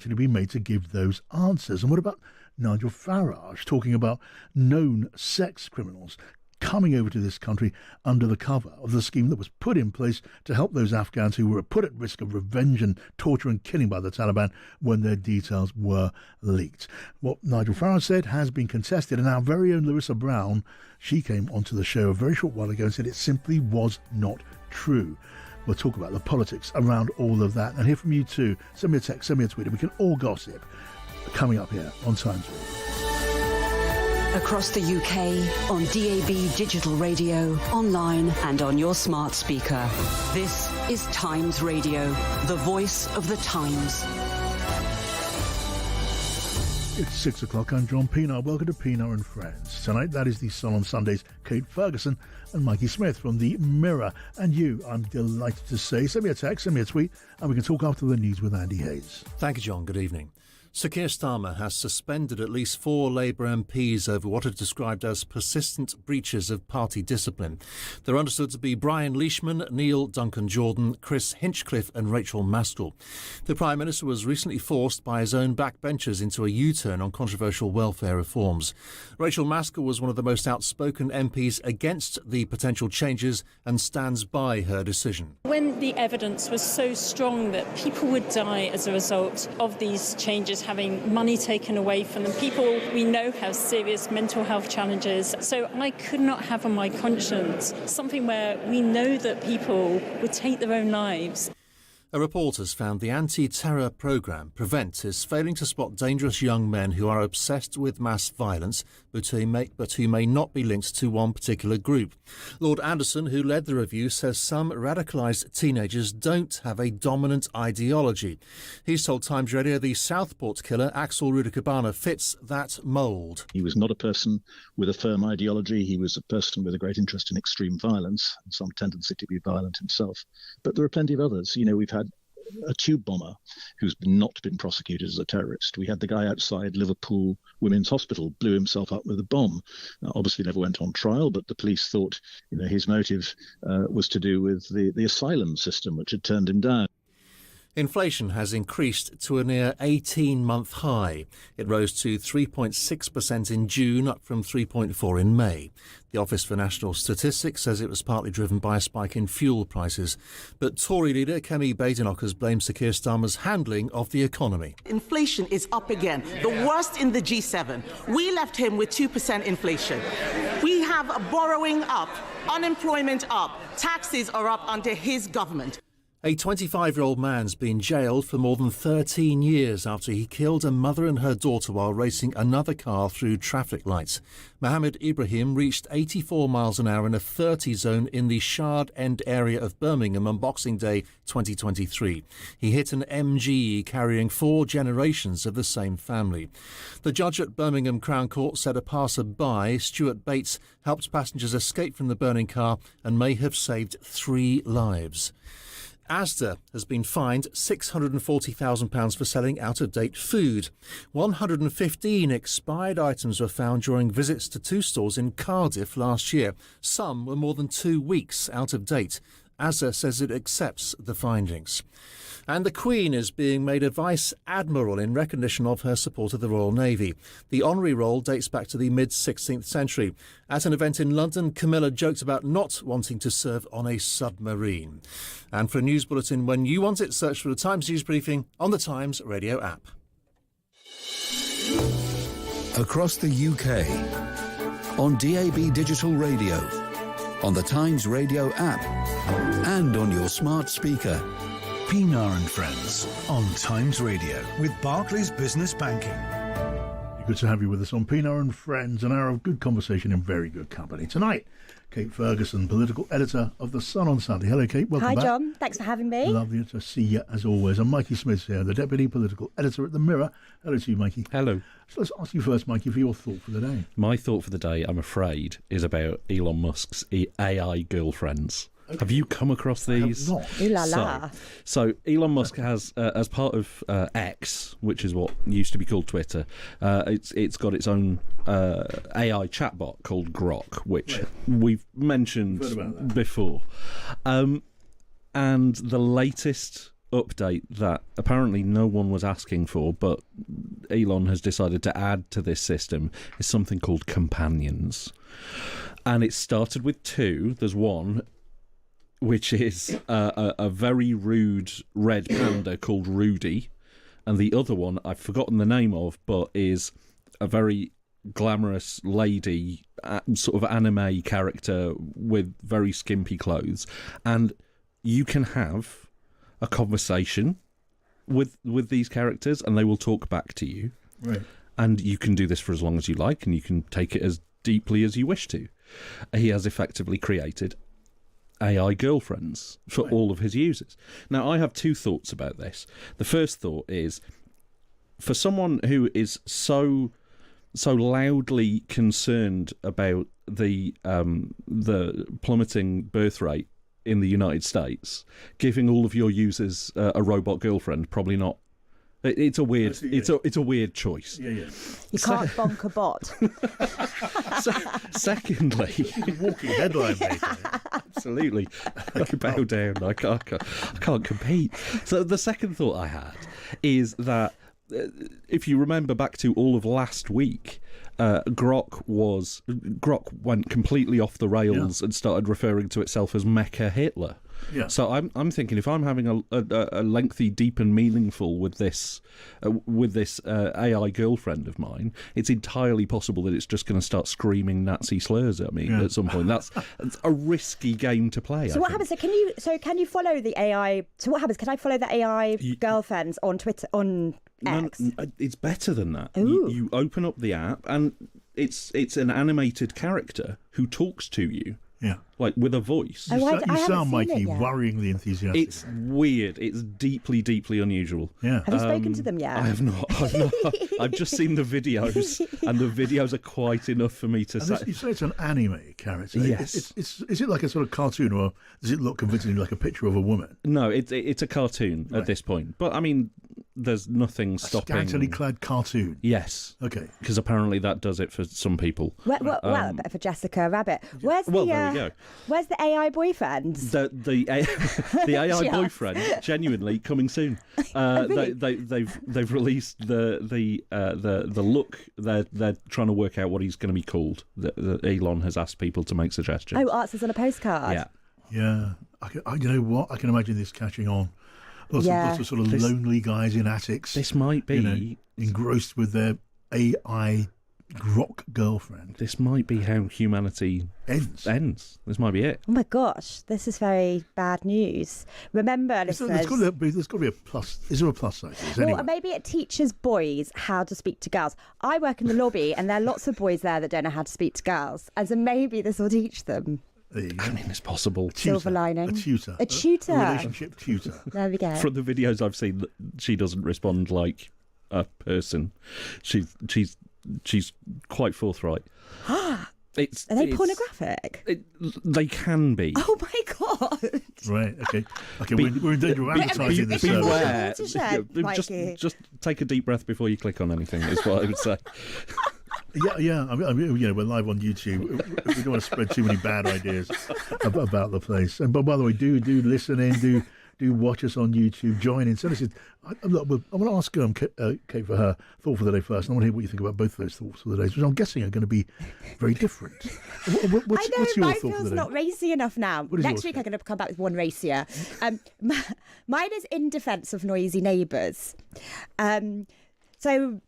to be made to give those answers. And what about Nigel Farage talking about known sex criminals coming over to this country under the cover of the scheme that was put in place to help those Afghans who were put at risk of revenge and torture and killing by the Taliban when their details were leaked? What Nigel Farage said has been contested, and our very own Larissa Brown, she came onto the show a very short while ago and said it simply was not true. We'll talk about the politics around all of that and hear from you too. Send me a text, send me a tweet, and we can all gossip. Coming up here on Times Radio. Across the UK, on DAB digital radio, online and on your smart speaker. This is Times Radio, the voice of the Times. It's 6 o'clock. I'm John Pienaar. Welcome to Pienaar and Friends. Tonight, that is the Sun on Sundays, Kate Ferguson and Mikey Smith from the Mirror. And you, I'm delighted to say, send me a text, send me a tweet, and we can talk after the news with Andy Hayes. Thank you, John. Good evening. Sir Keir Starmer has suspended at least 4 Labour MPs over what are described as persistent breaches of party discipline. They're understood to be Brian Leishman, Neil Duncan-Jordan, Chris Hinchcliffe and Rachel Maskell. The Prime Minister was recently forced by his own backbenchers into a U-turn on controversial welfare reforms. Rachel Maskell was one of the most outspoken MPs against the potential changes and stands by her decision. When the evidence was so strong that people would die as a result of these changes, having money taken away from them, people we know have serious mental health challenges. So I could not have on my conscience something where we know that people would take their own lives. A report has found the anti-terror programme Prevent is failing to spot dangerous young men who are obsessed with mass violence but who may not be linked to one particular group. Lord Anderson, who led the review, says some radicalised teenagers don't have a dominant ideology. He's told Times Radio the Southport killer, Axel Rudakabana, fits that mould. He was not a person with a firm ideology. He was a person with a great interest in extreme violence and some tendency to be violent himself. But there are plenty of others. You know, we've had a tube bomber who's not been prosecuted as a terrorist. We had the guy outside Liverpool Women's Hospital, blew himself up with a bomb. Obviously never went on trial, but the police thought his motive was to do with the asylum system, which had turned him down. Inflation has increased to a near 18-month high. It rose to 3.6% in June, up from 3.4% in May. The Office for National Statistics says it was partly driven by a spike in fuel prices. But Tory leader Kemi Badenoch blames Sir Keir Starmer's handling of the economy. Inflation is up again, the worst in the G7. We left him with 2% inflation. We have borrowing up, unemployment up, taxes are up under his government. A 25-year-old man's been jailed for more than 13 years after he killed a mother and her daughter while racing another car through traffic lights. Mohammed Ibrahim reached 84 miles an hour in a 30 zone in the Shard End area of Birmingham on Boxing Day 2023. He hit an MG carrying 4 generations of the same family. The judge at Birmingham Crown Court said a passer-by, Stuart Bates, helped passengers escape from the burning car and may have saved 3 lives. Asda has been fined £640,000 for selling out-of-date food. 115 expired items were found during visits to 2 stores in Cardiff last year. Some were more than 2 weeks out of date. Asda says it accepts the findings. And the Queen is being made a Vice Admiral in recognition of her support of the Royal Navy. The honorary role dates back to the mid-16th century. At an event in London, Camilla joked about not wanting to serve on a submarine. And for a news bulletin when you want it, search for the Times News Briefing on the Times Radio app. Across the UK, on DAB digital radio, on the Times Radio app, and on your smart speaker. Pienaar and Friends on Times Radio with Barclays Business Banking. Good to have you with us on Pienaar and Friends, an hour of good conversation in very good company. Tonight, Kate Ferguson, political editor of The Sun on Sunday. Hello, Kate. Welcome back. Hi, John. Thanks for having me. Lovely to see you, as always. And Mikey Smith here, the deputy political editor at The Mirror. Hello to you, Mikey. Hello. So let's ask you first, Mikey, for your thought for the day. My thought for the day, I'm afraid, is about Elon Musk's AI girlfriends. Okay. Have you come across these? I have not. Ooh la la. So Elon Musk has, as part of X, which is what used to be called Twitter, it's got its own AI chatbot called Grok, which we've mentioned before. And the latest update that apparently no one was asking for, but Elon has decided to add to this system, is something called companions. And it started with 2. There's one, which is a very rude red panda called Rudy. And the other one, I've forgotten the name of, but is a very glamorous lady, sort of anime character with very skimpy clothes. And you can have a conversation with these characters and they will talk back to you. Right. And you can do this for as long as you like, and you can take it as deeply as you wish to. He has effectively created AI girlfriends for all of his users. Now, I have 2 thoughts about this. The first thought is, for someone who is so loudly concerned about the plummeting birth rate in the United States, giving all of your users a robot girlfriend, probably not. It's a weird. It's a weird choice. Yeah. You can't bonk a bot. Secondly, walking headline, mate. Absolutely, I can bow down. I can't compete. So the second thought I had is that if you remember back to all of last week, Grok went completely off the rails and started referring to itself as Mecha Hitler. Yeah. So I'm thinking, if I'm having a lengthy, deep and meaningful with this AI girlfriend of mine, it's entirely possible that it's just going to start screaming Nazi slurs at me at some point. That's a risky game to play. So what happens? So can you follow the AI? So what happens? Can I follow the AI girlfriends on Twitter, on X? No, it's better than that. Ooh. You open up the app and it's an animated character who talks to you. Yeah. Like with a voice. You sound, Mikey, worryingly enthusiastic. It's weird. It's deeply, deeply unusual. Yeah. Have you spoken to them yet? I have not. I've just seen the videos, and the videos are quite enough for me to say. You say it's an anime character. Yes. Is it like a sort of cartoon, or does it look convincingly like a picture of a woman? No, it's a cartoon at this point. But I mean, there's nothing stopping. A scantily clad cartoon. Yes. Okay. Because apparently that does it for some people. Well, for Jessica Rabbit. There we go. Where's the AI boyfriend? The AI boyfriend, genuinely coming soon. They've released the look. They're trying to work out what he's going to be called. Elon has asked people to make suggestions. Oh, answers on a postcard. Yeah. You know what? I can imagine this catching on. Lots of sort of lonely guys in attics. This might be engrossed with their AI Grok girlfriend. This might be how humanity ends. This might be it. Oh my gosh, this is very bad news. Remember, listeners, there's got to be a plus. Is there a plus side to this? Well, Anyway. maybe it teaches boys how to speak to girls. I work in the lobby, and there are lots of boys there that don't know how to speak to girls, and so maybe this will teach them. There you go. I mean, it's possible. Silver lining. A tutor. A tutor. A relationship tutor. There we go. From the videos I've seen, she doesn't respond like a person. She's quite forthright. Are they pornographic? They can be. Oh my god! Right. Okay. We're in danger of advertising this. Beware. Just take a deep breath before you click on anything. Is what I would say. Yeah. I mean, we're live on YouTube. We don't want to spread too many bad ideas about the place. And but by the way, do listen in. Do watch us on YouTube. Join in. So listen, I want to ask Kate for her thought for the day first. And I want to hear what you think about both of those thoughts for the day, which I'm guessing are going to be very different. What's your mine thought for feels the day? not racy enough now. Next week I'm going to come back with one racier. Mine is in defence of noisy neighbours. So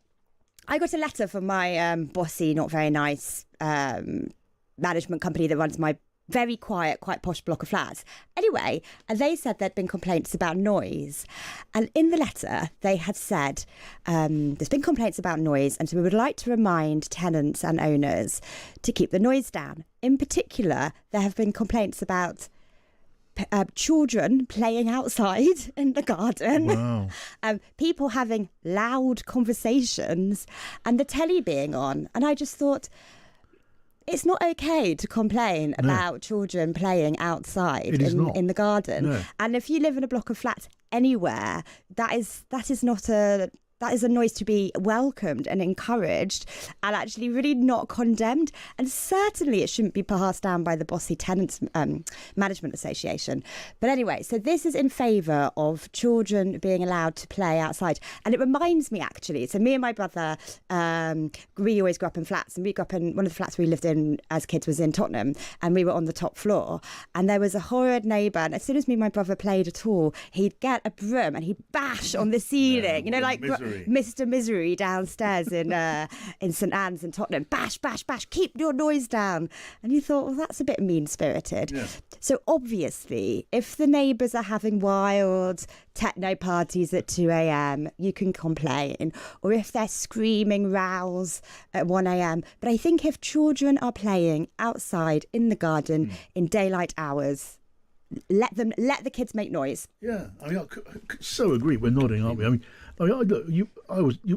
I got a letter from my bossy, not very nice management company that runs my very quiet, quite posh block of flats. Anyway, they said there'd been complaints about noise. And in the letter, they had said, there's been complaints about noise, and so we would like to remind tenants and owners to keep the noise down. In particular, there have been complaints about children playing outside in the garden, wow. People having loud conversations, and the telly being on. And I just thought, it's not okay to complain about children playing outside in the garden. No. And if you live in a block of flats anywhere, that is not a that is a noise to be welcomed and encouraged and actually really not condemned. And certainly it shouldn't be passed down by the bossy tenants management association. But anyway, so this is in favour of children being allowed to play outside. And it reminds me, actually, so me and my brother, we always grew up in flats, and we grew up in one of the flats we lived in as kids was in Tottenham, and we were on the top floor. And there was a horrid neighbour, and as soon as me and my brother played at all, he'd get a broom and he'd bash on the ceiling, you know, like Mr. Misery downstairs in St Anne's in Tottenham. Bash, bash, bash, keep your noise down. And you thought, well, that's a bit mean-spirited. Yeah. So obviously, if the neighbours are having wild techno parties at 2 a.m, you can complain. Or if they're screaming rows at 1 a.m. But I think if children are playing outside in the garden in daylight hours, let the kids make noise. Yeah, I mean, I so agree. We're nodding, aren't we? I mean, look, you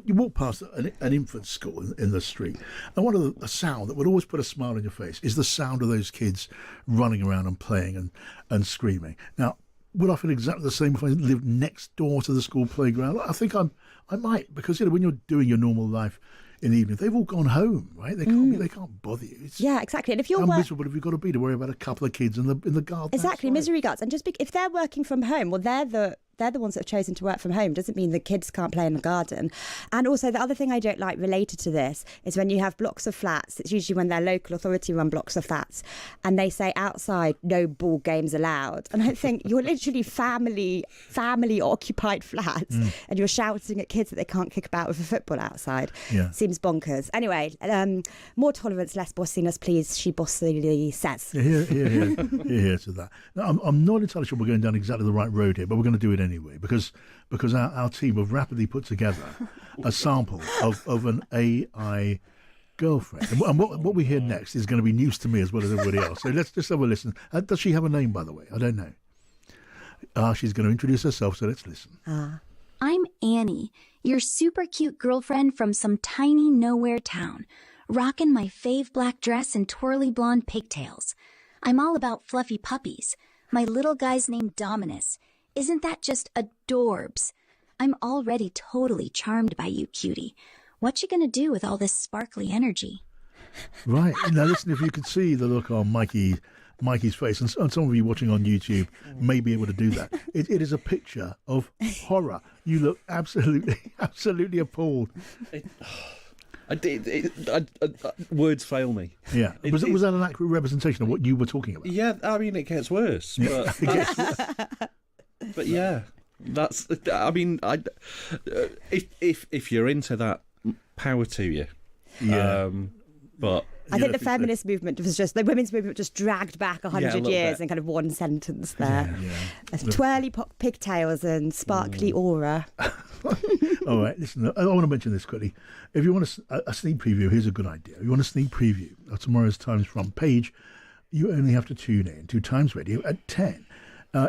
walk past an infant school in the street, and one of the sound that would always put a smile on your face is the sound of those kids running around and playing and screaming. Now, would I feel exactly the same if I lived next door to the school playground? I think I might, because when you're doing your normal life in the evening, they've all gone home, right? They can't bother you. Yeah, exactly. And if you're how miserable have you got to be to worry about a couple of kids in the garden? Exactly, outside? Misery guts. And if they're working from home, well, they're the ones that have chosen to work from home. Doesn't mean the kids can't play in the garden. And also, the other thing I don't like related to this is when you have blocks of flats. It's usually when they're local authority run blocks of flats, and they say outside no ball games allowed. And I think you're literally family occupied flats, and you're shouting at kids that they can't kick about with a football outside. Yeah. Seems bonkers. Anyway, more tolerance, less bossiness, please. She bossily says. Here to that. Now, I'm not entirely sure we're going down exactly the right road here, but we're going to do it anyway, because our team have rapidly put together a sample of an AI girlfriend. And what we hear next is going to be news to me as well as everybody else. So let's just have a listen. Does she have a name, by the way? I don't know. She's going to introduce herself, so let's listen. I'm Annie, your super cute girlfriend from some tiny nowhere town, rocking my fave black dress and twirly blonde pigtails. I'm all about fluffy puppies. My little guy's named Dominus. Isn't that just adorbs? I'm already totally charmed by you, cutie. What you gonna do with all this sparkly energy? Right. Now listen, if you could see the look on Mikey's face, and some of you watching on YouTube may be able to do that. It is a picture of horror. You look absolutely appalled. Words fail me. Yeah. Was that an accurate representation of what you were talking about? Yeah, I mean, it gets worse. But, but yeah, that's. I mean, if you're into that, power to you. Yeah. But I think the feminist movement was just the women's movement just dragged back 100 years in kind of one sentence there. Yeah. Twirly pigtails and sparkly aura. All right, listen, I want to mention this quickly. If you want a sneak preview, here's a good idea. If you want a sneak preview of tomorrow's Times front page, you only have to tune in to Times Radio at 10.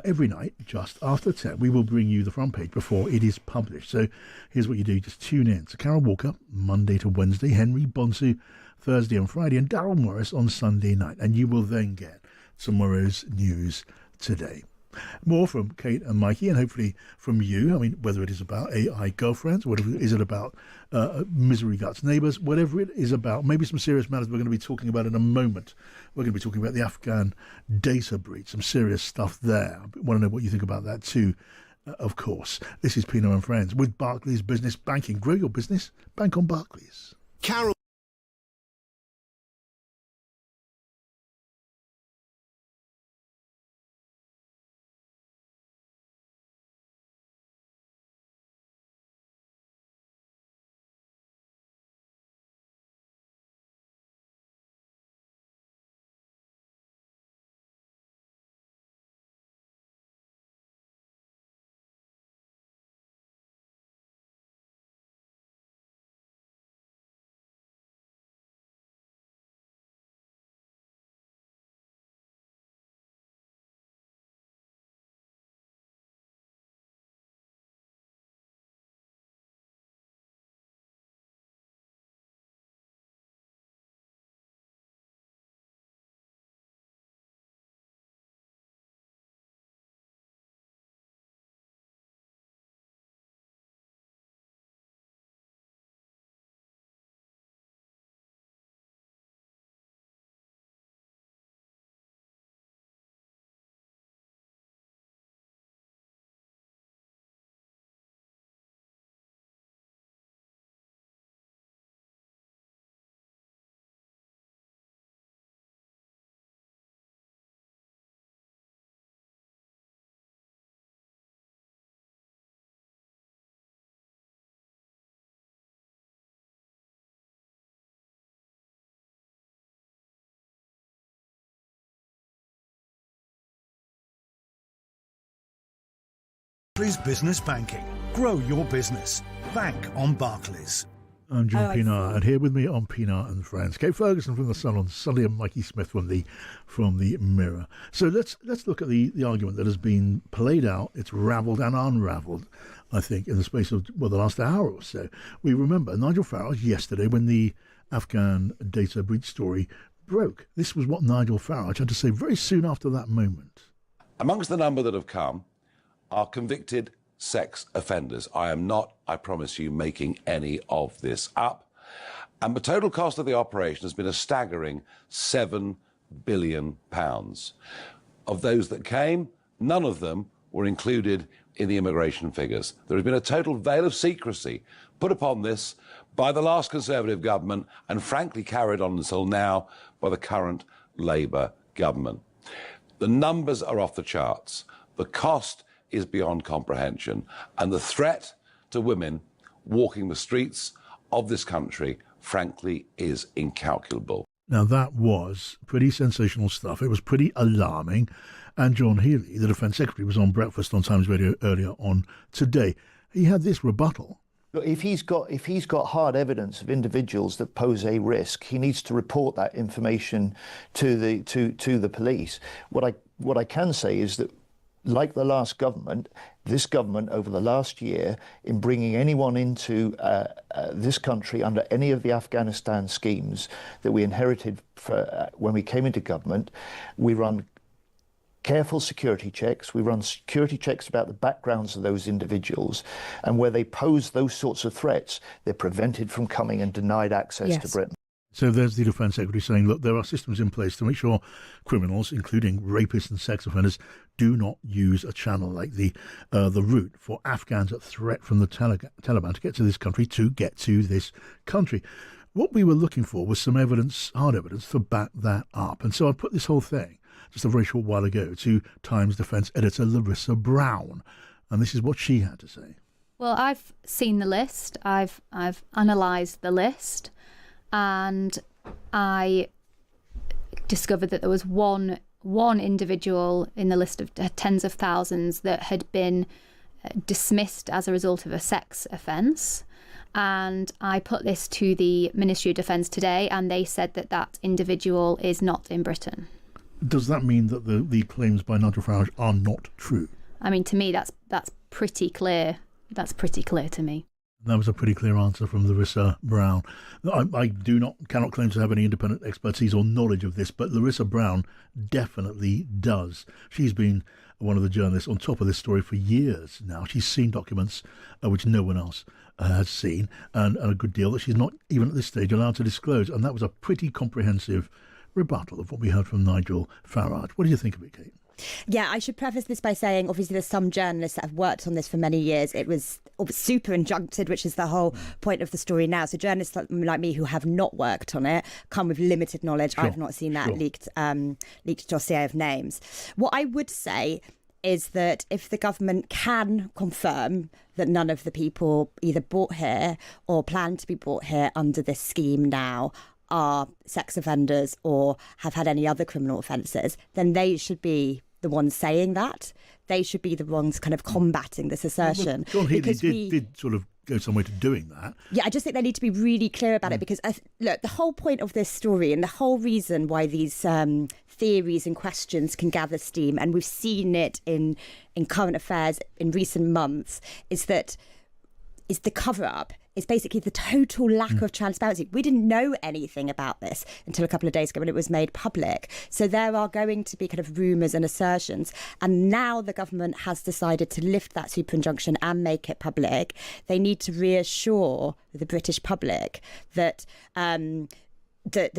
Every night, just after 10, we will bring you the front page before it is published. So here's what you do. Just tune in. So Carol Walker, Monday to Wednesday, Henry Bonsu, Thursday and Friday, and Daryl Morris on Sunday night. And you will then get tomorrow's news today. More from Kate and Mikey, and hopefully from you. I mean, whether it is about AI girlfriends, whatever is it about misery guts neighbours, whatever it is about, maybe some serious matters we're going to be talking about in a moment. We're going to be talking about the Afghan data breach, some serious stuff there. I want to know what you think about that too, of course. This is Pienaar Friends with Barclays Business Banking. Grow your business, bank on Barclays. Carol. Barclays Business Banking. Grow your business. Bank on Barclays. I'm John Pienaar, and here with me on Pienaar and Friends, Kate Ferguson from The Sun on Sunday and Mikey Smith from the Mirror. So let's look at the argument that has been played out. It's ravelled and unravelled, I think, in the space of, the last hour or so. We remember Nigel Farage yesterday when the Afghan data breach story broke. This was what Nigel Farage had to say very soon after that moment. Amongst the number that have come are convicted sex offenders. I am not, I promise you, making any of this up. And the total cost of the operation has been a staggering £7 billion. Of those that came, none of them were included in the immigration figures. There has been a total veil of secrecy put upon this by the last Conservative government and frankly carried on until now by the current Labour government. The numbers are off the charts. The cost is beyond comprehension. And the threat to women walking the streets of this country, frankly, is incalculable. Now, that was pretty sensational stuff. It was pretty alarming. And John Healey, the Defence Secretary, was on Breakfast on Times Radio earlier on today. He had this rebuttal. Look, if he's got hard evidence of individuals that pose a risk, he needs to report that information to the police. What I can say is that, like the last government, this government over the last year, in bringing anyone into this country under any of the Afghanistan schemes that we inherited when we came into government, we run careful security checks. We run security checks about the backgrounds of those individuals, and where they pose those sorts of threats, they're prevented from coming and denied access to Britain. So there's the Defence Secretary saying, look, there are systems in place to make sure criminals, including rapists and sex offenders, do not use a channel like the route for Afghans at threat from the Taliban to get to this country. What we were looking for was some evidence, hard evidence, to back that up. And so I put this whole thing, just a very short while ago, to Times Defence editor Larissa Brown. And this is what she had to say. Well, I've seen the list. I've analysed the list. And I discovered that there was one individual in the list of tens of thousands that had been dismissed as a result of a sex offence. And I put this to the Ministry of Defence today, and they said that that individual is not in Britain. Does that mean that the claims by Nigel Farage are not true? I mean, to me, that's pretty clear. That's pretty clear to me. That was a pretty clear answer from Larissa Brown. I cannot claim to have any independent expertise or knowledge of this, but Larissa Brown definitely does. She's been one of the journalists on top of this story for years now. She's seen documents which no one else has seen, and a good deal that she's not even at this stage allowed to disclose. And that was a pretty comprehensive rebuttal of what we heard from Nigel Farage. What do you think of it, Kate? Yeah, I should preface this by saying, obviously, there's some journalists that have worked on this for many years. It was super injuncted, which is the whole point of the story now. So journalists like me who have not worked on it come with limited knowledge. Sure. I've not seen that leaked dossier of names. What I would say is that if the government can confirm that none of the people either brought here or plan to be brought here under this scheme now are sex offenders or have had any other criminal offences, then they should be the ones saying that. They should be the ones kind of combating this assertion. Well, John Healey did sort of go some way to doing that. Yeah, I just think they need to be really clear about it, because, look, the whole point of this story and the whole reason why these theories and questions can gather steam, and we've seen it in current affairs in recent months, is the cover-up. It's basically the total lack of transparency. We didn't know anything about this until a couple of days ago when it was made public. So there are going to be kind of rumours and assertions. And now the government has decided to lift that super injunction and make it public. They need to reassure the British public that the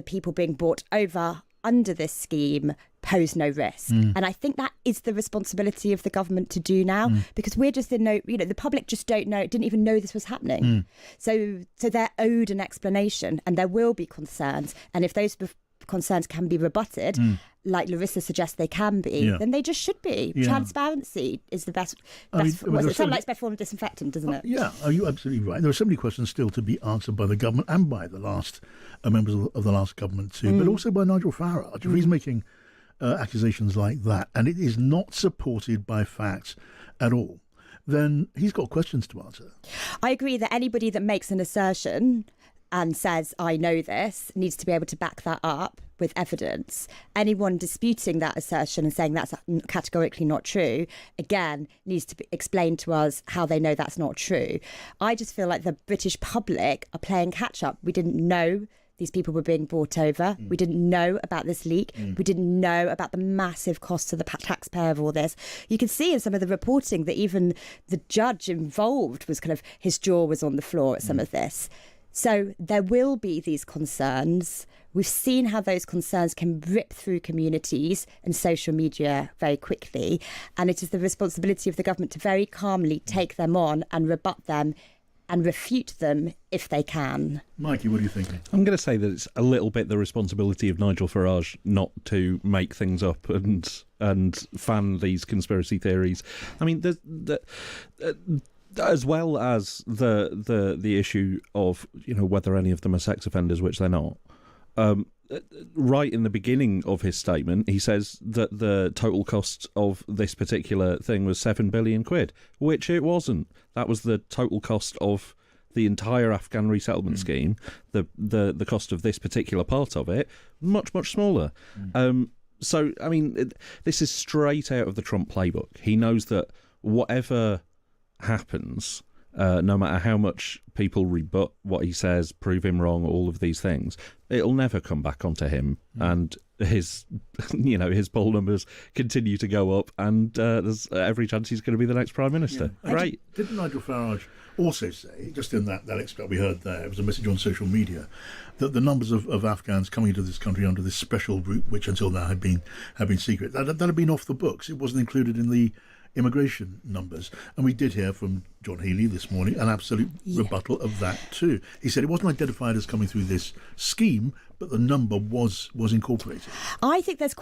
people being brought over under this scheme pose no risk. And I think that is the responsibility of the government to do now, because we're just the public just didn't even know this was happening. So they're owed an explanation, and there will be concerns. And if those concerns can be rebutted, like Larissa suggests they can be, then they just should be. Transparency is the best. It sounds like it's best form of disinfectant, doesn't it? Yeah, are you absolutely right? There are so many questions still to be answered by the government and by the last members of the last government too, but also by Nigel Farage. If he's making accusations like that, and it is not supported by facts at all. then he's got questions to answer. I agree that anybody that makes an assertion and says, I know this, needs to be able to back that up with evidence. Anyone disputing that assertion and saying that's categorically not true, again, needs to explain to us how they know that's not true. I just feel like the British public are playing catch up. We didn't know these people were being brought over. We didn't know about this leak. We didn't know about the massive cost to the taxpayer of all this. You can see in some of the reporting that even the judge involved was kind of, his jaw was on the floor at some of this. So there will be these concerns. We've seen how those concerns can rip through communities and social media very quickly. And it is the responsibility of the government to very calmly take them on and rebut them and refute them if they can. Mikey, what are you thinking? I'm going to say that it's a little bit the responsibility of Nigel Farage not to make things up and fan these conspiracy theories. I mean, as well as the issue of, you know, whether any of them are sex offenders, which they're not. Right in the beginning of his statement, he says that the total cost of this particular thing was 7 billion quid, which it wasn't. That was the total cost of the entire Afghan resettlement scheme. The cost of this particular part of it, much, much smaller. So, I mean, this is straight out of the Trump playbook. He knows that whatever happens, no matter how much people rebut what he says, prove him wrong, all of these things, it'll never come back onto him. And his poll numbers continue to go up, and there's every chance he's going to be the next Prime Minister. Yeah. Great. Didn't Nigel Farage also say, just in that extract we heard there, it was a message on social media, that the numbers of Afghans coming into this country under this special route, which until now had been secret, that had been off the books. It wasn't included in the immigration numbers. And we did hear from John Healey this morning an absolute rebuttal of that too. He said it wasn't identified as coming through this scheme, but the number was incorporated. I think there's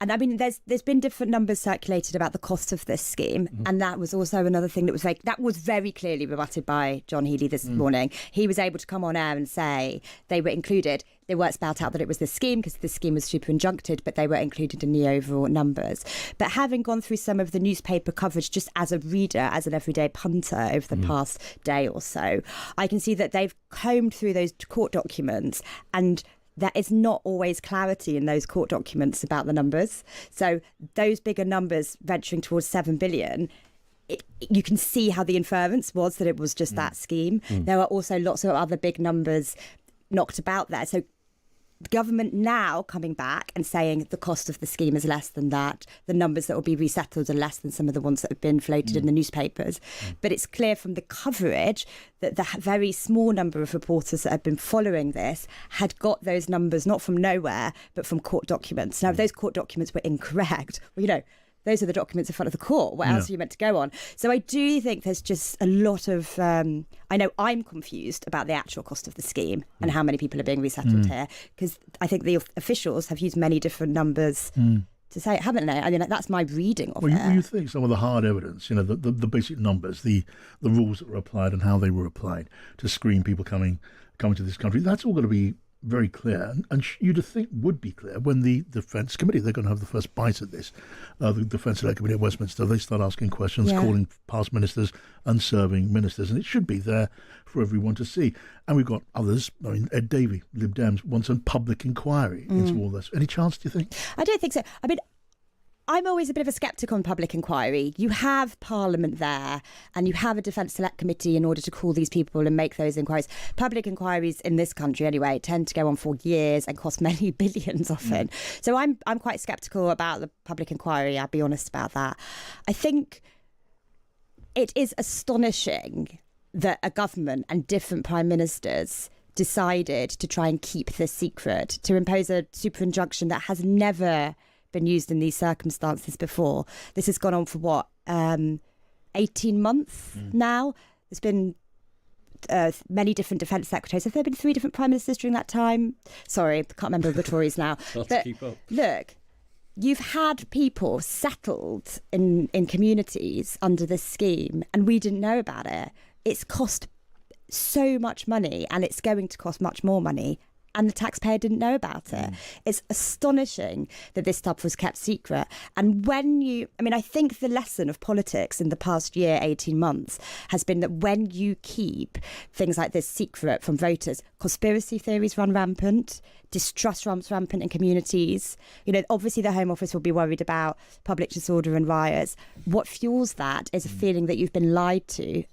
and I mean there's been different numbers circulated about the cost of this scheme, and that was also another thing that was very clearly rebutted by John Healey this morning. He was able to come on air and say they were included. They weren't spelt out that it was this scheme because this scheme was super injuncted, but they were included in the overall numbers. But having gone through some of the newspaper coverage just as a reader, as an everyday punter over the past day or so, I can see that they've combed through those court documents, and there is not always clarity in those court documents about the numbers. So those bigger numbers venturing towards 7 billion, you can see how the inference was that it was just that scheme. There are also lots of other big numbers knocked about there. So the government now coming back and saying the cost of the scheme is less than that, the numbers that will be resettled are less than some of the ones that have been floated in the newspapers. But it's clear from the coverage that the very small number of reporters that have been following this had got those numbers not from nowhere, but from court documents. Now, if those court documents were incorrect, well, those are the documents in front of the court. What else are you meant to go on? So I do think there's just a lot of... I know I'm confused about the actual cost of the scheme and how many people are being resettled here, because I think the officials have used many different numbers to say it, haven't they? I mean, that's my reading of it. Well, you think some of the hard evidence, the basic numbers, the rules that were applied and how they were applied to screen people coming to this country, that's all going to be very clear, and you'd think would be clear when the Defence Committee, they're going to have the first bite at this, the Defence Select Committee at Westminster, they start asking questions, calling past ministers and serving ministers, and it should be there for everyone to see. And we've got others, I mean, Ed Davey, Lib Dems, wants a public inquiry into all this. Any chance, do you think? I don't think so. I mean, I'm always a bit of a sceptic on public inquiry. You have Parliament there and you have a Defence Select Committee in order to call these people and make those inquiries. Public inquiries in this country anyway tend to go on for years and cost many billions often. So I'm quite sceptical about the public inquiry, I'll be honest about that. I think it is astonishing that a government and different prime ministers decided to try and keep this secret, to impose a super injunction that has never been used in these circumstances before. This has gone on for 18 months now. There's been many different defence secretaries. Have there been 3 different prime ministers during that time? Sorry, I can't remember the Tories now. But look, you've had people settled in communities under this scheme and we didn't know about it. It's cost so much money and it's going to cost much more money and the taxpayer didn't know about it. It's astonishing that this stuff was kept secret. And I think the lesson of politics in the past year, 18 months, has been that when you keep things like this secret from voters, conspiracy theories run rampant, distrust runs rampant in communities. Obviously the Home Office will be worried about public disorder and riots. What fuels that is a feeling that you've been lied to.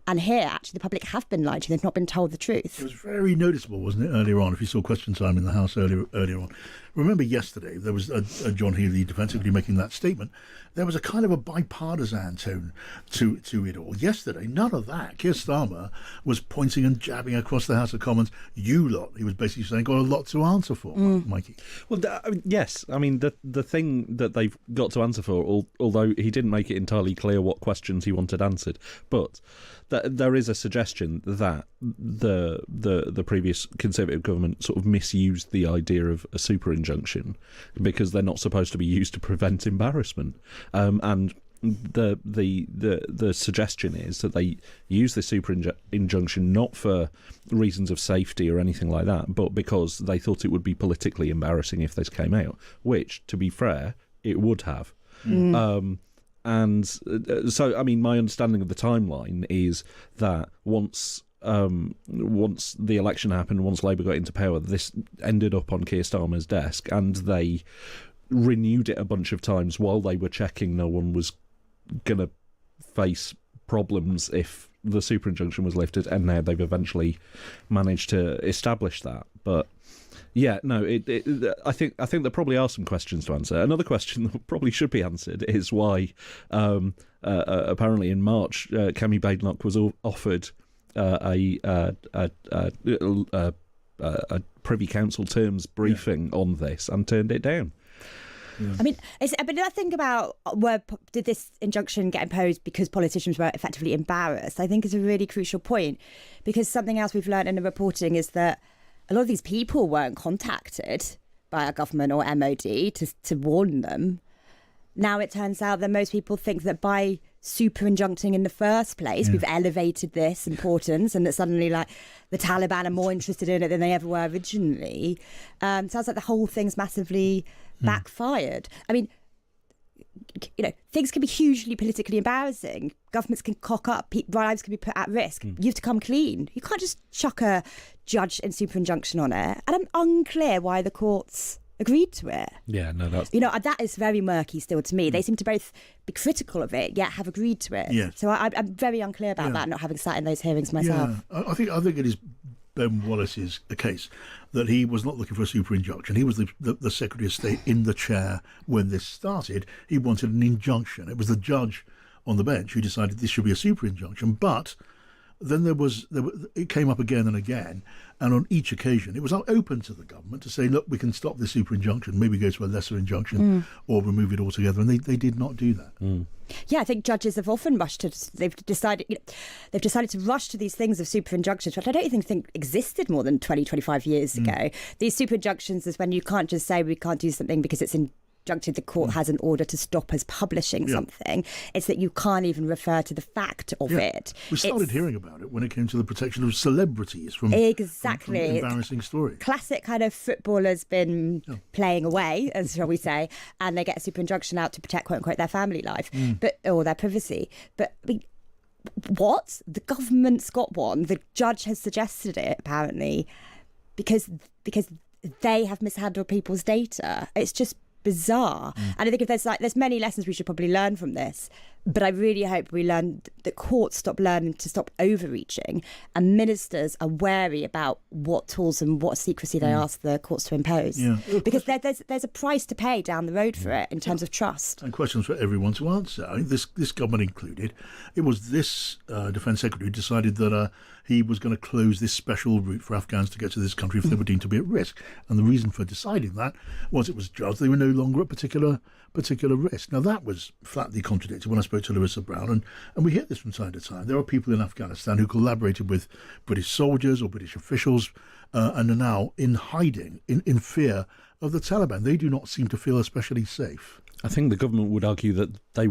And here, actually, the public have been lied to. They've not been told the truth. It was very noticeable, wasn't it, earlier on, if you saw Question Time in the House earlier on. Remember yesterday, there was a John Healey, Defence Secretary, making that statement. There was a kind of a bipartisan tone to it all. Yesterday, none of that. Keir Starmer was pointing and jabbing across the House of Commons. You lot, he was basically saying, got a lot to answer for, Mikey. Well, yes. I mean, the thing that they've got to answer for, although he didn't make it entirely clear what questions he wanted answered, but there is a suggestion that the previous Conservative government sort of misused the idea of a super injunction because they're not supposed to be used to prevent embarrassment. And the suggestion is that they use the super injunction not for reasons of safety or anything like that, but because they thought it would be politically embarrassing if this came out, which, to be fair, it would have. And so, I mean, my understanding of the timeline is that once the election happened, once Labour got into power, this ended up on Keir Starmer's desk, and they renewed it a bunch of times while they were checking no one was going to face problems if the super injunction was lifted, and now they've eventually managed to establish that. But yeah, no, I think there probably are some questions to answer. Another question that probably should be answered is why apparently in March Kemi Badenoch was offered a Privy Council terms briefing on this and turned it down. Yeah. I mean, but I think about did this injunction get imposed because politicians were effectively embarrassed? I think is a really crucial point, because something else we've learned in the reporting is that a lot of these people weren't contacted by our government or MOD to warn them. Now it turns out that most people think that by super injuncting in the first place, we've elevated this importance, and that suddenly like the Taliban are more interested in it than they ever were originally. Sounds like the whole thing's massively backfired. I mean, things can be hugely politically embarrassing. Governments can cock up, lives can be put at risk. You have to come clean. You can't just chuck a judge and super injunction on it. And I'm unclear why the courts agreed to it. Yeah, no, that's... that is very murky still to me. They seem to both be critical of it, yet have agreed to it. Yes. So I'm very unclear about that, not having sat in those hearings myself. Yeah, I think it is Ben Wallace's case that he was not looking for a super injunction. He was the Secretary of State in the chair when this started. He wanted an injunction. It was the judge on the bench who decided this should be a super injunction. But then it came up again and again, and on each occasion it was open to the government to say, look, we can stop this super injunction, maybe go to a lesser injunction or remove it altogether, and they did not do that. Yeah, I think judges have often they've decided to rush to these things of super injunctions, which I don't even think existed more than 20, 25 years ago. These super injunctions is when you can't just say we can't do something because it's injuncted, the court has an order to stop us publishing something. It's that you can't even refer to the fact of it. We started hearing about it when it came to the protection of celebrities from embarrassing stories. Classic kind of footballers been playing away, as shall we say, and they get a super injunction out to protect, quote unquote, their family life, or their privacy. But what? The government's got one. The judge has suggested it, apparently, because they have mishandled people's data. It's just bizarre. And I think there's many lessons we should probably learn from this, but I really hope we learn that courts stop overreaching, and ministers are wary about what tools and what secrecy they ask the courts to impose, because there's a price to pay down the road for it in terms of trust and questions for everyone to answer. I mean, this government included. It was this Defence Secretary who decided that he was going to close this special route for Afghans to get to this country if they were deemed to be at risk. And the reason for deciding that was it was judged they were no longer at particular risk. Now, that was flatly contradicted when I spoke to Larissa Brown, and we hear this from time to time. There are people in Afghanistan who collaborated with British soldiers or British officials and are now in hiding, in fear of the Taliban. They do not seem to feel especially safe. I think the government would argue that they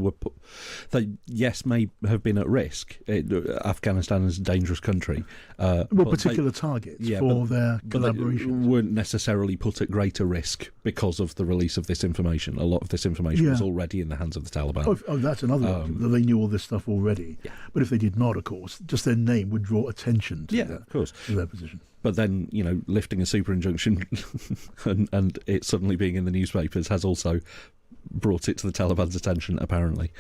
yes, may have been at risk. Afghanistan is a dangerous country. Particular targets for their collaboration. They weren't necessarily put at greater risk because of the release of this information. A lot of this information was already in the hands of the Taliban. Oh, that's another argument, that they knew all this stuff already. Yeah. But if they did not, of course, just their name would draw attention to, of course. To their position. But then, lifting a super injunction and it suddenly being in the newspapers has also brought it to the Taliban's attention, apparently.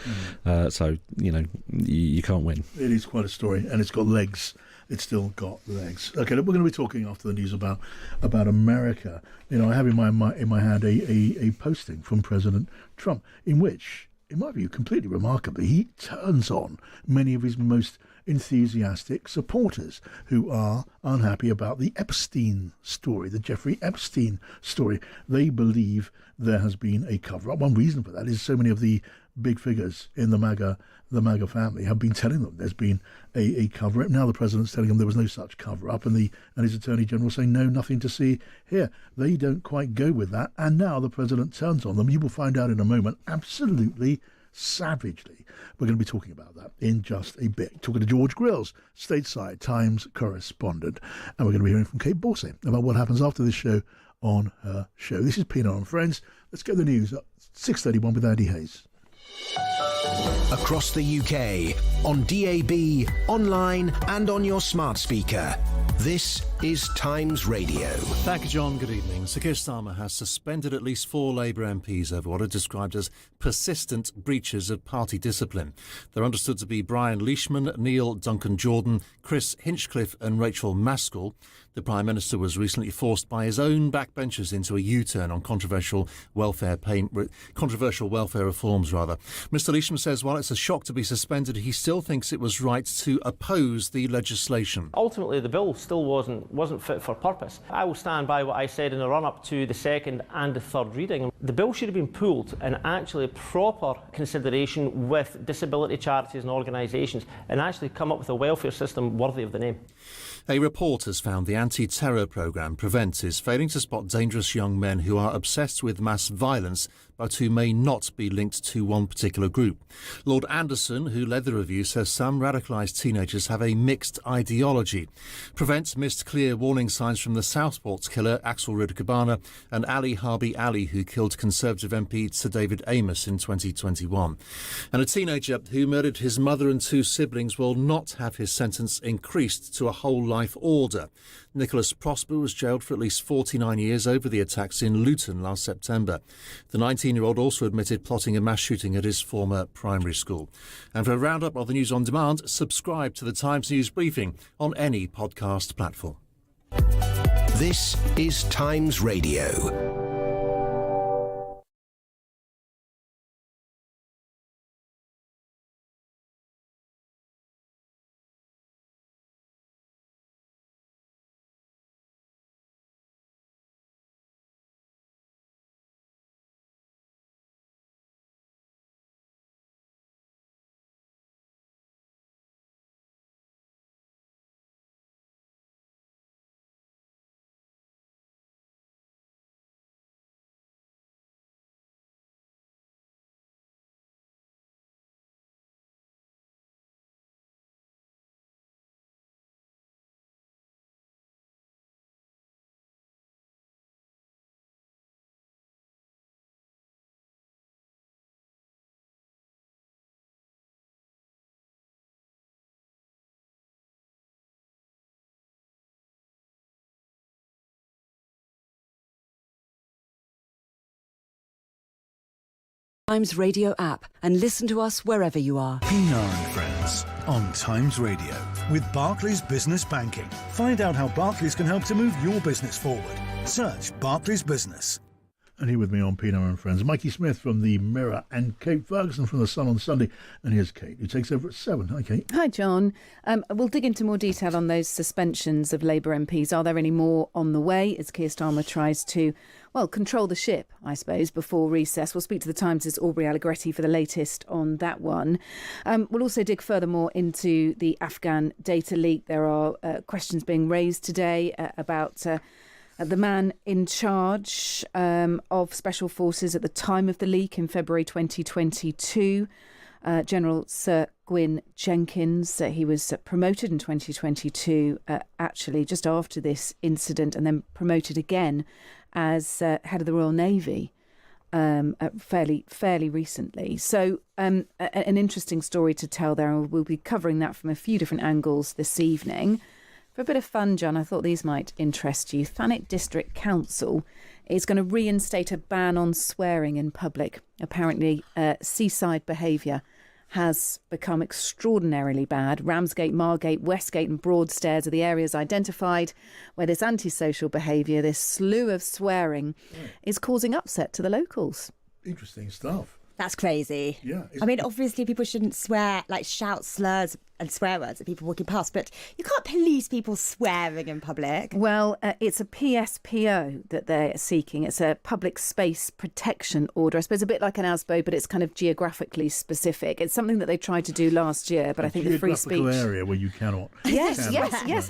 So, you can't win. It is quite a story, and it's got legs. It's still got legs. Okay, we're going to be talking after the news about America. I have in my hand a posting from President Trump in which, in my view, completely remarkably, he turns on many of his most enthusiastic supporters who are unhappy about the Epstein story, the Jeffrey Epstein story. They believe there has been a cover-up. One reason for that is so many of the big figures in the MAGA family have been telling them there's been a cover-up. Now the president's telling them there was no such cover-up, and his attorney general saying no, nothing to see here. They don't quite go with that, and now the president turns on them. You will find out in a moment, absolutely savagely. We're going to be talking about that in just a bit. Talking to George Grills, stateside Times correspondent, and we're going to be hearing from Kate Borsay about what happens after this show on her show. This is Pienaar Friends. Let's get the news at 6:31 with Andy Hayes. Across the UK, on DAB, online and on your smart speaker. This is Times Radio. Thank you, John. Good evening. Sir Keir Starmer has suspended at least 4 Labour MPs over what are described as persistent breaches of party discipline. They're understood to be Brian Leishman, Neil Duncan-Jordan, Chris Hinchcliffe and Rachel Maskell. The Prime Minister was recently forced by his own backbenchers into a U-turn on controversial welfare reforms. Mr Leishman says while it's a shock to be suspended, he still thinks it was right to oppose the legislation. Ultimately, the bill still wasn't fit for purpose. I will stand by what I said in the run-up to the second and the third reading. The bill should have been pulled and actually proper consideration with disability charities and organisations and actually come up with a welfare system worthy of the name. A report has found the anti-terror programme Prevent is failing to spot dangerous young men who are obsessed with mass violence but who may not be linked to one particular group. Lord Anderson, who led the review, says some radicalised teenagers have a mixed ideology. Prevent missed clear warning signs from the Southport killer Axel Rudakabana and Ali Harbi Ali, who killed Conservative MP Sir David Amos in 2021. And a teenager who murdered his mother and 2 siblings will not have his sentence increased to a whole life order. Nicholas Prosper was jailed for at least 49 years over the attacks in Luton last September. The 19-year-old also admitted plotting a mass shooting at his former primary school. And for a roundup of the news on demand, subscribe to the Times News Briefing on any podcast platform. This is Times Radio. Times Radio app and listen to us wherever you are. Pienaar Friends on Times Radio with Barclays Business Banking. Find out how Barclays can help to move your business forward. Search Barclays Business. And here with me on Pienaar and Friends, Mikey Smith from the Mirror and Kate Ferguson from the Sun on Sunday. And here's Kate, who takes over at 7. Hi, Kate. Hi, John. We'll dig into more detail on those suspensions of Labour MPs. Are there any more on the way as Keir Starmer tries to, control the ship, I suppose, before recess? We'll speak to the Times' Aubrey Allegretti for the latest on that one. We'll also dig furthermore into the Afghan data leak. There are questions being raised today about The man in charge of Special Forces at the time of the leak in February 2022, General Sir Gwyn Jenkins, he was promoted in 2022, actually just after this incident, and then promoted again as head of the Royal Navy fairly recently. So an interesting story to tell there, and we'll be covering that from a few different angles this evening. For a bit of fun, John, I thought these might interest you. Thanet District Council is going to reinstate a ban on swearing in public. Apparently, seaside behaviour has become extraordinarily bad. Ramsgate, Margate, Westgate and Broadstairs are the areas identified where this antisocial behaviour, this slew of swearing, is causing upset to the locals. Interesting stuff. That's crazy. Yeah. I mean, obviously people shouldn't swear, like shout slurs and swear words at people walking past, but you can't police people swearing in public. Well, it's a PSPO that they're seeking. It's a public space protection order. I suppose a bit like an ASBO, but it's kind of geographically specific. It's something that they tried to do last year, but I think the free speech... area where you cannot... Yes.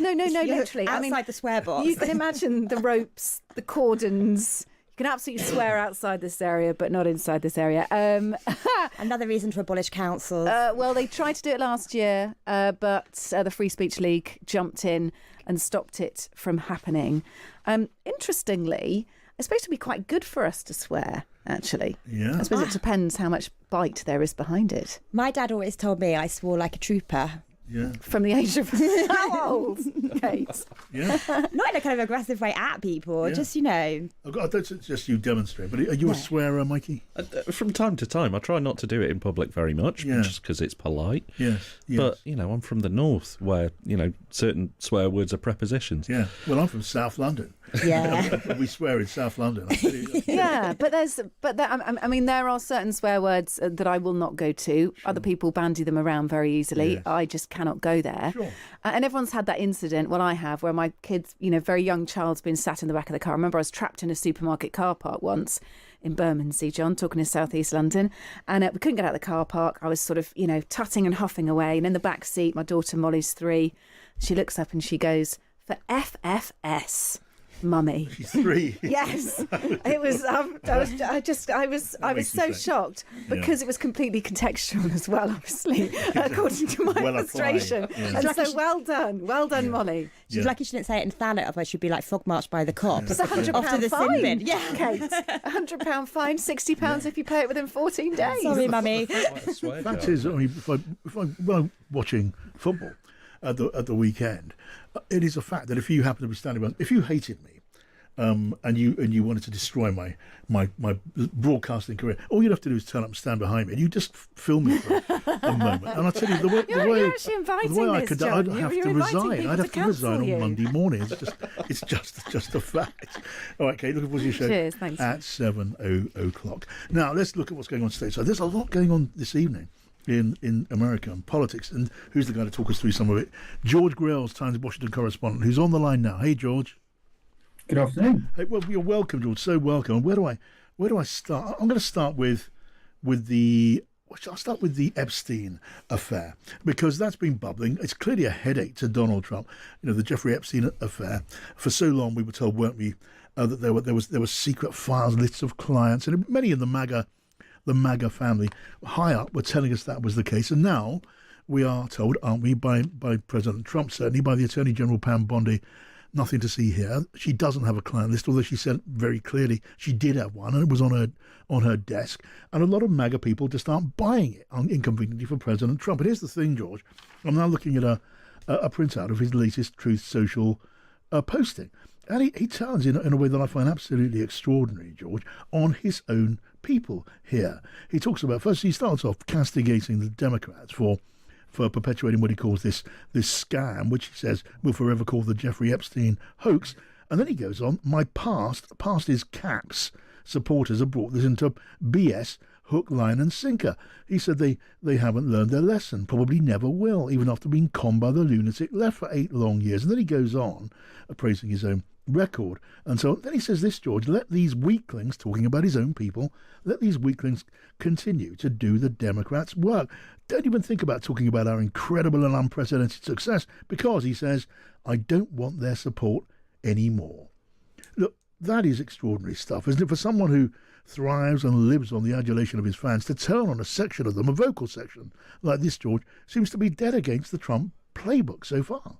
No, literally. Outside the swear box. You can imagine the ropes, the cordons... You can absolutely swear outside this area, but not inside this area. Another reason to abolish councils. Well, they tried to do it last year, but the Free Speech League jumped in and stopped it from happening. Interestingly, it's supposed to be quite good for us to swear, actually. Yeah. I suppose it depends how much bite there is behind it. My dad always told me I swore like a trooper. Yeah. From the age of how old, Kate? Yeah. Not in a kind of aggressive way at people, just, you know. I don't suggest you demonstrate, but are you a swearer, Mikey? From time to time. I try not to do it in public very much, just because it's polite. Yes. But, I'm from the north where, certain swear words are prepositions. Yeah. Well, I'm from South London. Yeah. We swear in South London. Yeah, but there are certain swear words that I will not go to. Sure. Other people bandy them around very easily. Yes. I just cannot go there. Sure. And everyone's had that incident, well, I have, where my kid's, very young child's been sat in the back of the car. I remember I was trapped in a supermarket car park once in Bermondsey, John, talking to South East London, and we couldn't get out of the car park. I was sort of, tutting and huffing away, and in the back seat, my daughter Molly's 3. She looks up and she goes, "For FFS. Mummy." She's 3. Yes, it was. I was so shocked because it was completely contextual as well, obviously, according to my frustration. Yeah. And so, well done, Molly. She's lucky she didn't say it in Thanet, otherwise she'd be like frog marched by the cops. It's £100 fine. Yeah, Kate. £100 fine, £60 if you pay it within 14 days. Sorry, Mummy. Fact is, if I'm watching football at the weekend, it is a fact that if you happen to be standing by, if you hated me, and you wanted to destroy my broadcasting career, all you'd have to do is turn up and stand behind me, and you just film me for a moment. And I tell you, the way actually inviting the way this, I'd John. have to resign. I'd have to resign on Monday morning. It's just a fact. All right, Kate, looking forward to your show. Cheers, thanks. At 7:00. Now let's look at what's going on stateside. There's a lot going on this evening in America and politics, and who's the guy to talk us through some of it? George Grylls, Times of Washington correspondent, who's on the line now. Hey, George. Good afternoon. Hey, well, you're welcome, George. So welcome. Where do I start? I'm going to start with the. I'll start with the Epstein affair, because that's been bubbling. It's clearly a headache to Donald Trump. The Jeffrey Epstein affair. For so long, we were told, weren't we, that there were secret files, lists of clients, and many in the MAGA family high up were telling us that was the case. And now we are told, aren't we, by President Trump, certainly by the Attorney General Pam Bondi, nothing to see here. She doesn't have a client list, although she said very clearly she did have one, and it was on her desk. And a lot of MAGA people just aren't buying it inconveniently for President Trump. And here's the thing, George. I'm now looking at a printout of his latest Truth Social posting. And he turns in a way that I find absolutely extraordinary, George, on his own people here. He talks about, first he starts off castigating the Democrats for perpetuating what he calls this scam, which he says will forever call the Jeffrey Epstein hoax. And then he goes on, my past is caps supporters have brought this into BS, hook, line and sinker. He said they haven't learned their lesson, probably never will, even after being conned by the lunatic left for 8 long years. And then he goes on, praising his own record. And so then he says this, George, let these weaklings, talking about his own people, let these weaklings continue to do the Democrats' work. Don't even think about talking about our incredible and unprecedented success, because, he says, I don't want their support anymore. Look, that is extraordinary stuff, isn't it? For someone who thrives and lives on the adulation of his fans, to turn on a section of them, a vocal section like this, George, seems to be dead against the Trump playbook so far.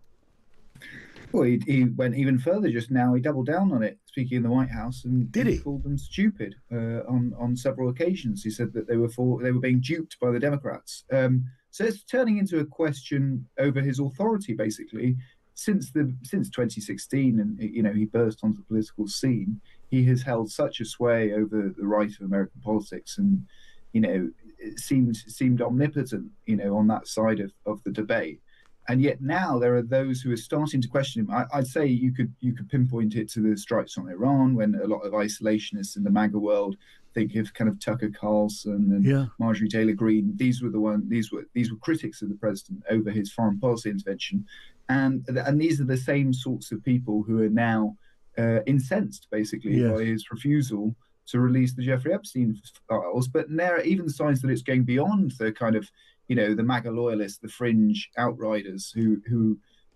Well, he went even further just now. He doubled down on it, speaking in the White House, and called them stupid on several occasions. He said that they were being duped by the Democrats. So it's turning into a question over his authority, basically. Since 2016, and he burst onto the political scene, he has held such a sway over the right of American politics, and it seemed omnipotent, on that side of the debate. And yet now there are those who are starting to question him. I'd say you could pinpoint it to the strikes on Iran, when a lot of isolationists in the MAGA world think of kind of Tucker Carlson and Marjorie Taylor Greene. These were critics of the president over his foreign policy intervention, and these are the same sorts of people who are now incensed basically by his refusal to release the Jeffrey Epstein files. But there are even signs that it's going beyond the kind of the MAGA loyalists, the fringe outriders who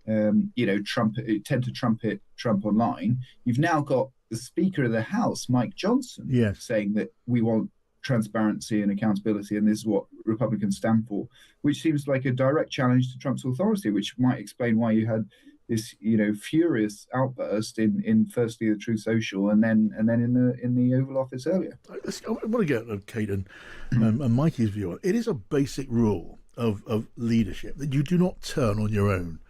tend to trumpet Trump online. You've now got the Speaker of the House, Mike Johnson, saying that we want transparency and accountability, and this is what Republicans stand for, which seems like a direct challenge to Trump's authority, which might explain why you had this furious outburst in firstly the Truth Social and then in the Oval Office earlier. I want to get Kate and Mikey's view on it. It is a basic rule of leadership that you do not turn on your own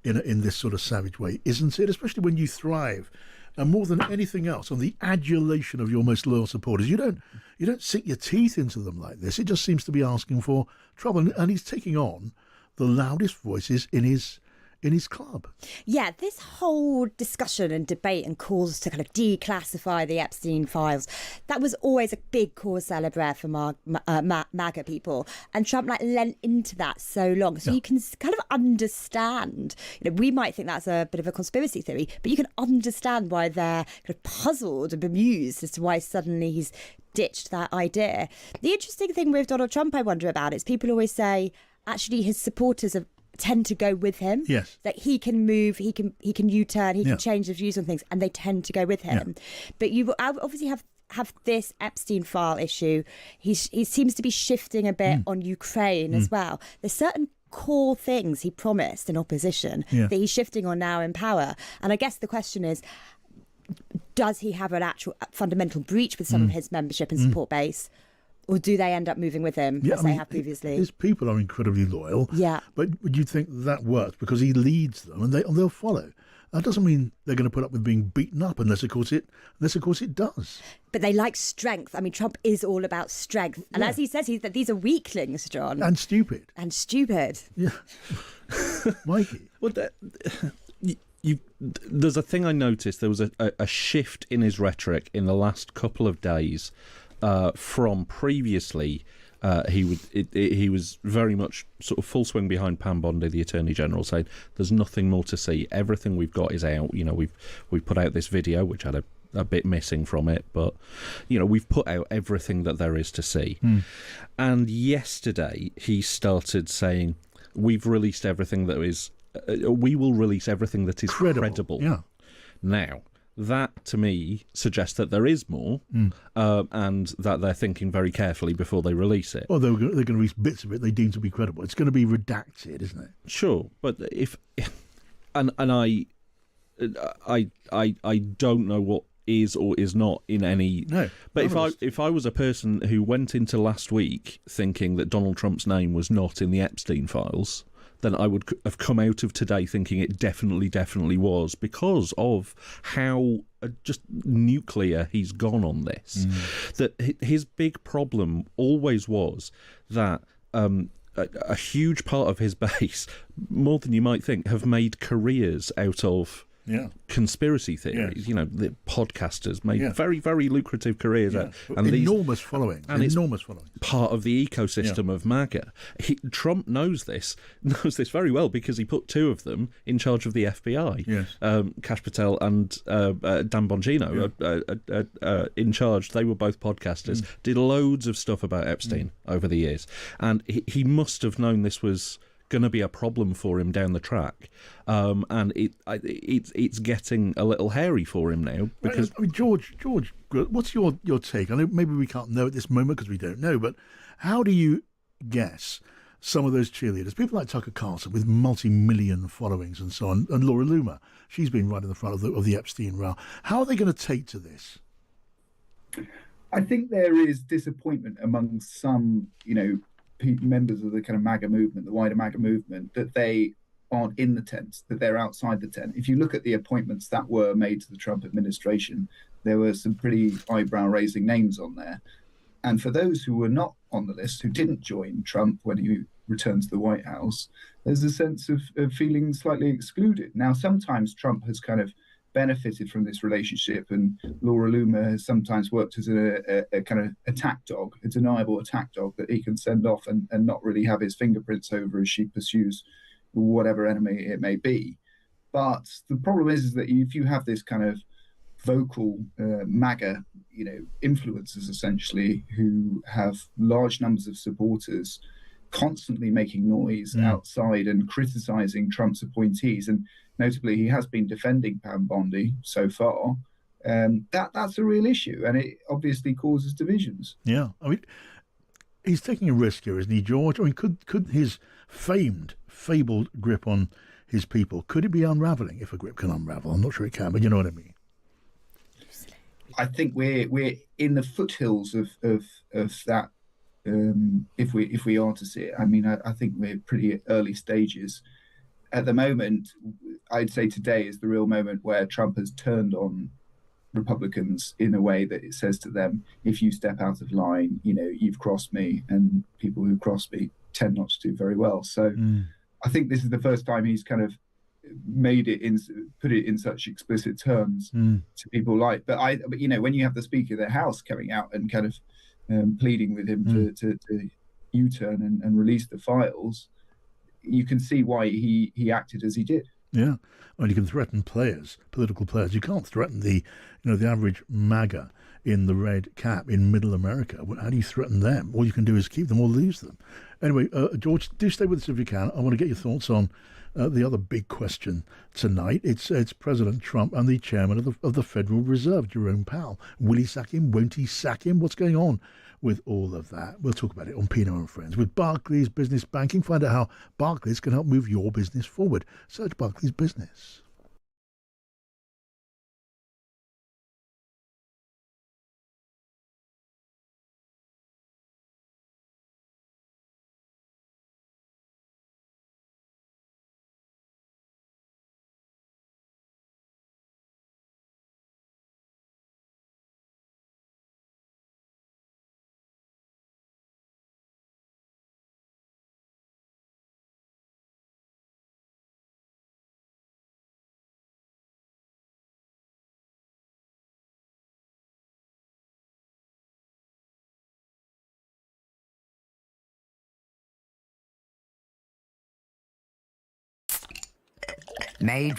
in this sort of savage way, isn't it? Especially when you thrive, and more than anything else, on the adulation of your most loyal supporters. You don't sink your teeth into them like this. It just seems to be asking for trouble, and he's taking on the loudest voices in his club. Yeah, this whole discussion and debate and calls to kind of declassify the Epstein files, that was always a big cause célèbre for MAGA people. And Trump lent into that so long. So you can kind of understand, we might think that's a bit of a conspiracy theory, but you can understand why they're kind of puzzled and bemused as to why suddenly he's ditched that idea. The interesting thing with Donald Trump, I wonder about, is people always say, actually, his supporters tend to go with him. Yes. That he can move, he can U-turn, he can change his views on things, and they tend to go with him. But you obviously have this Epstein file issue. He seems to be shifting a bit on Ukraine as well. There's certain core things he promised in opposition that he's shifting on now in power. And I guess the question is, does he have an actual fundamental breach with some of his membership and support base? Or do they end up moving with him, as they have previously? His people are incredibly loyal. Yeah. But would you think that works? Because he leads them and they'll follow. That doesn't mean they're going to put up with being beaten up unless, of course, it does. But they like strength. I mean, Trump is all about strength. And as he says, that these are weaklings, John. And stupid. Yeah. Mikey. Well, there's a thing I noticed. There was a shift in his rhetoric in the last couple of days. From previously, he was very much sort of full swing behind Pam Bondi, the Attorney General, saying there's nothing more to see. Everything we've got is out. We've put out this video, which had a bit missing from it, but we've put out everything that there is to see. And yesterday he started saying we've released everything that is. We will release everything that is credible. Yeah. Now, that, to me, suggests that there is more, and that they're thinking very carefully before they release it. Well, they're going to release bits of it they deem to be credible. It's going to be redacted, isn't it? Sure, but I don't know what is or is not in any. No. But if I was a person who went into last week thinking that Donald Trump's name was not in the Epstein files, then I would have come out of today thinking it definitely was, because of how just nuclear he's gone on this. That his big problem always was that a huge part of his base, more than you might think, have made careers out of conspiracy theories. The podcasters made very, very lucrative careers out, and enormous following. Part of the ecosystem of MAGA. Trump knows this very well, because he put two of them in charge of the FBI. Kash Patel and Dan Bongino in charge. They were both podcasters. Did loads of stuff about Epstein over the years, and he must have known this was going to be a problem for him down the track, and it's getting a little hairy for him now. Because I mean, George, what's your take? I know maybe we can't know at this moment because we don't know, but how do you guess some of those cheerleaders, people like Tucker Carlson with multi-million followings and so on, and Laura Loomer, she's been right in the front of the Epstein row. How are they going to take to this? I think there is disappointment among some, members of the kind of MAGA movement, the wider MAGA movement, that they aren't in the tent, that they're outside the tent. If you look at the appointments that were made to the Trump administration, there were some pretty eyebrow-raising names on there. And for those who were not on the list, who didn't join Trump when he returned to the White House, there's a sense of feeling slightly excluded. Now, sometimes Trump has kind of benefited from this relationship, and Laura Loomer has sometimes worked as a kind of attack dog, a deniable attack dog that he can send off and not really have his fingerprints over as she pursues whatever enemy it may be. But the problem is that if you have this kind of vocal MAGA, influencers essentially who have large numbers of supporters constantly making noise outside and criticizing Trump's appointees, and notably he has been defending Pam Bondi so far, that's a real issue, and it obviously causes divisions. Yeah, I mean, he's taking a risk here, isn't he, George? I mean, could his fabled grip on his people, could it be unraveling? If a grip can unravel, I'm not sure it can, but you know what I mean. I think we're in the foothills of that. If we are to see it, I mean, I think we're pretty early stages at the moment. I'd say today is the real moment where Trump has turned on Republicans in a way that it says to them, if you step out of line, you've crossed me, and people who cross me tend not to do very well. So I think this is the first time he's kind of put it in such explicit terms to people but when you have the Speaker of the House coming out and kind of pleading with him to U-turn and release the files, you can see why he acted as he did. Yeah, well, you can threaten political players. You can't threaten the average MAGA in the red cap in middle America. How do you threaten them? All you can do is keep them or lose them. Anyway, George, do stay with us if you can. I want to get your thoughts on the other big question tonight. It's President Trump and the chairman of the Federal Reserve, Jerome Powell. Will he sack him? Won't he sack him? What's going on with all of that? We'll talk about it on Pienaar Friends with Barclays Business Banking. Find out how Barclays can help move your business forward. Search Barclays Business. Made.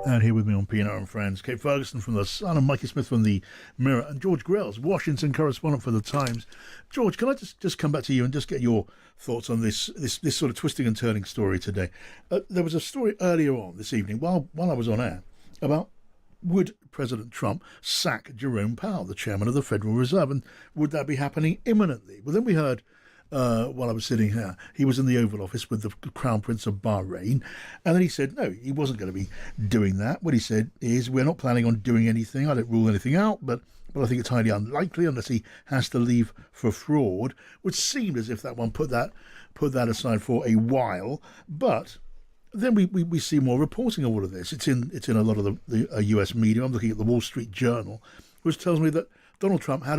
And here with me on Pienaar and Friends, Kate Ferguson from The Sun and Mikey Smith from The Mirror, and George Grells, Washington correspondent for The Times. George, can I just come back to you and just get your thoughts on this sort of twisting and turning story today? There was a story earlier on this evening, while I was on air, about would President Trump sack Jerome Powell, the chairman of the Federal Reserve, and would that be happening imminently? Well, then we heard while I was sitting here. He was in the Oval Office with the Crown Prince of Bahrain, and then he said no, he wasn't going to be doing that. What he said is, we're not planning on doing anything. I don't rule anything out, but I think it's highly unlikely unless he has to leave for fraud, which seemed as if that one put that aside for a while. But then we see more reporting of all of this. It's in a lot of the US media. I'm looking at the Wall Street Journal, which tells me that Donald Trump had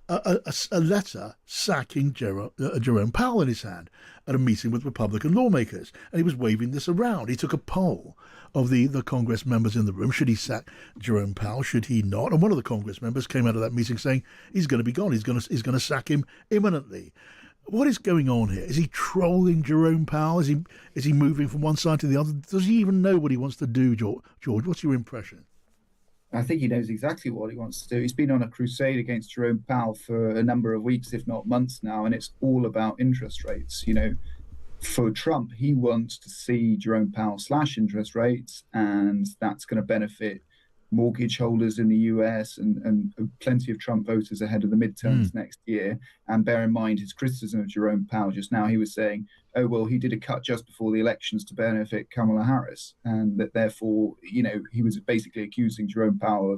a letter sacking Jerome Powell in his hand at a meeting with Republican lawmakers, and he was waving this around. He took a poll of the Congress members in the room. Should he sack Jerome Powell? Should he not? And one of the Congress members came out of that meeting saying he's going to be gone. He's going to sack him imminently. What is going on here? Is he trolling Jerome Powell? Is he moving from one side to the other? Does he even know what he wants to do, George? What's your impression? I think he knows exactly what he wants to do. He's been on a crusade against Jerome Powell for a number of weeks, if not months now, and it's all about interest rates. For Trump, he wants to see Jerome Powell slash interest rates, and that's going to benefit mortgage holders in the US and plenty of Trump voters ahead of the midterms next year. And bear in mind his criticism of Jerome Powell just now. He was saying, oh, well, he did a cut just before the elections to benefit Kamala Harris. And that therefore, he was basically accusing Jerome Powell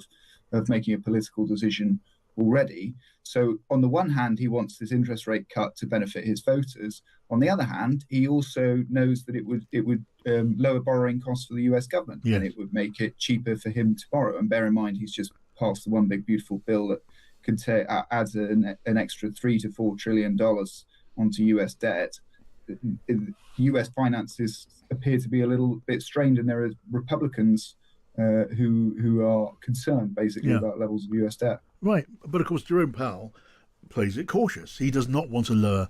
of making a political decision already. So on the one hand, he wants this interest rate cut to benefit his voters. On the other hand, he also knows that it would lower borrowing costs for the US government, and it would make it cheaper for him to borrow. And bear in mind, he's just passed the one big beautiful bill that adds an extra $3 to $4 trillion onto US debt. US finances appear to be a little bit strained, and there are Republicans who are concerned basically about levels of US debt. Right, but of course Jerome Powell plays it cautious. He does not want to lower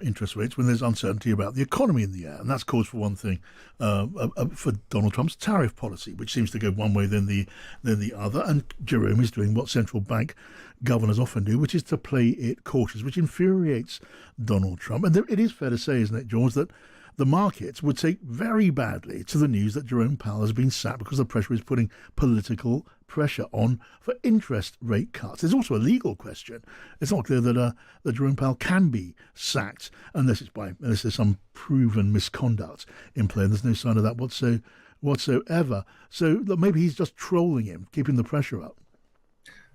interest rates when there's uncertainty about the economy in the air, and that's cause for one thing for Donald Trump's tariff policy, which seems to go one way than the other. And Jerome is doing what central bank governors often do, which is to play it cautious, which infuriates Donald Trump. And it is fair to say, isn't it, George, that the markets would take very badly to the news that Jerome Powell has been sacked because the pressure is putting political pressure on for interest rate cuts. There's also a legal question. It's not clear that Jerome Powell can be sacked unless there's some proven misconduct in play, and there's no sign of that whatsoever. So maybe he's just trolling him, keeping the pressure up.